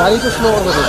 গাড়ি তো স্লো করবে।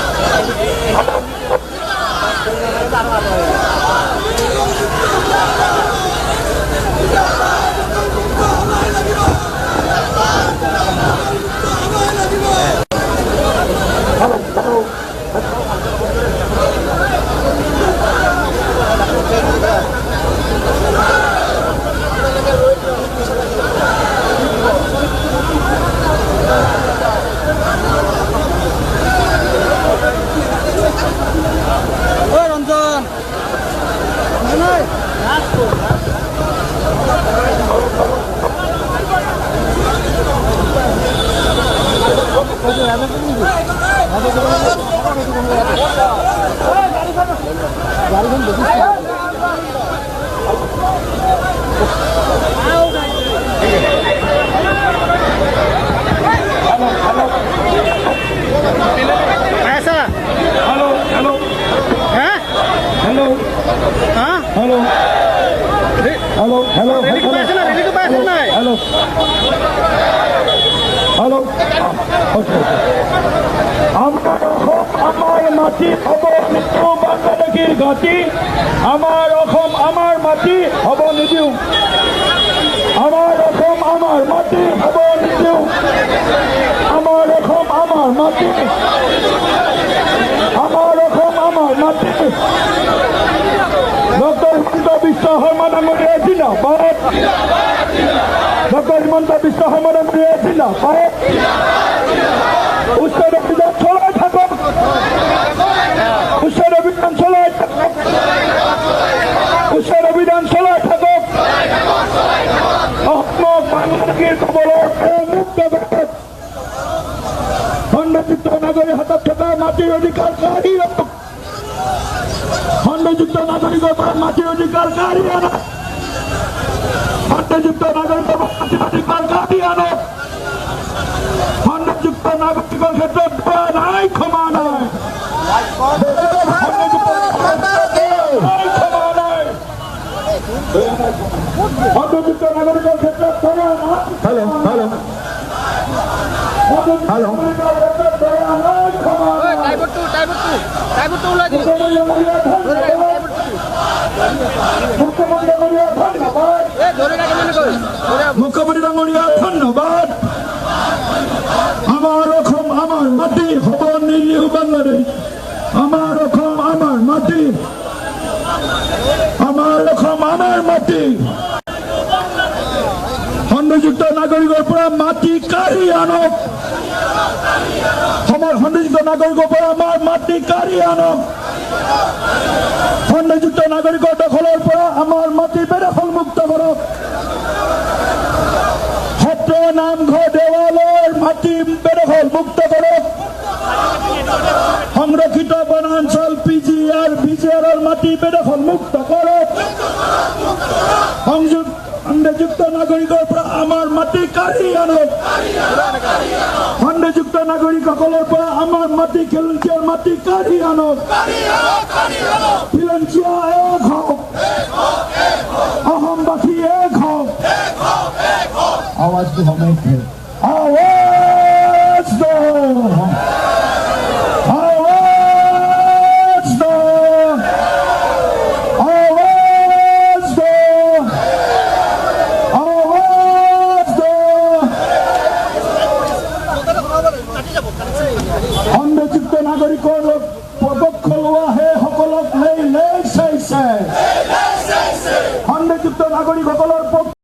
আমার মাটি হব নিদিও বাংলাদেশীর ঘাটি আমার অসম আমার মাটি হব নিদিও আমার অসম আমার মাটি হব নিদিও আমার অসম আমার মাটি আমার অসম আমার মাটি ডক্টর হিমন্ত বিশ্ব শৰ্মা ডাঙৰীয়া জিন্দাবাদ ডক্টৰ হিমন্ত বিশ্ব শৰ্মা ডাঙৰীয়া জিন্দাবাদ উচ্ছেদ অভিযান চলাই থাকক উচ্ছেদ অভিযান চলাই থাকক উচ্ছেদ অভিযান চলাই থাকক অসমক বাংলাদেশীৰ কবলৰ মুক্ত ভাৰত খণ্ডযুক্ত নাগৰিক হাতত থকা মাটিৰ অধিকাৰ কাঢ়ি আনক খণ্ডযুক্ত নাগৰিকৰ পৰা মাটিৰ অধিকাৰ কাঢ়ি আনক খণ্ডযুক্ত নাগৰিকৰ পৰা মাটিৰ অধিকাৰ কাঢ়ি আনক খণ্ডযুক্ত নাগৰিকৰ ক্ষেত্ৰত নাই ক্ষমা নাই খণ্ডযুক্ত নাগৰিকৰ ক্ষেত্ৰত মুখ্যমন্ত্ৰী ডাঙৰীয়া ধন্যবাদ আমাৰ অসম আমাৰ মাটি হব নিদিও বাংলাদেশ আমাৰ অসম আমাৰ মাটি আমাৰ অসম আমাৰ মাটি খণ্ডযুক্ত নাগৰিকৰ পৰা মাটি কাঢ়ি আনক খণ্ডযুক্ত নাগৰিকৰ পৰা আমাৰ মাটি কাঢ়ি আনক খণ্ডযুক্ত নাগৰিকৰ দখলৰ পৰা আমাৰ মাটি বেদখল মুক্ত কৰক সত্ৰ নামঘৰ দেৱালয়ৰ মাটি বেদখল মুক্ত কৰক সংৰক্ষিত বনাঞ্চল PGR BGRৰ মাটি বেদখল মুক্ত কৰক খণ্ডযুক্ত নাগৰিকৰ পৰা আমাৰ মাটি কাঢ়ি আনক খণ্ডযুক্ত নাগৰিকসকলৰ পৰা আমাৰ মাটি খিলঞ্জীয়াৰ মাটি কাঢ়ি আনক খিলঞ্জীয়া এক হওক অসমবাসী এক হওক আৱাজটো সমাইছে আৱাজ খণ্ডযুক্ত নাগৰিকৰ পক্ষ লোৱা সেইসকলক খণ্ডযুক্ত নাগৰিকসকলৰ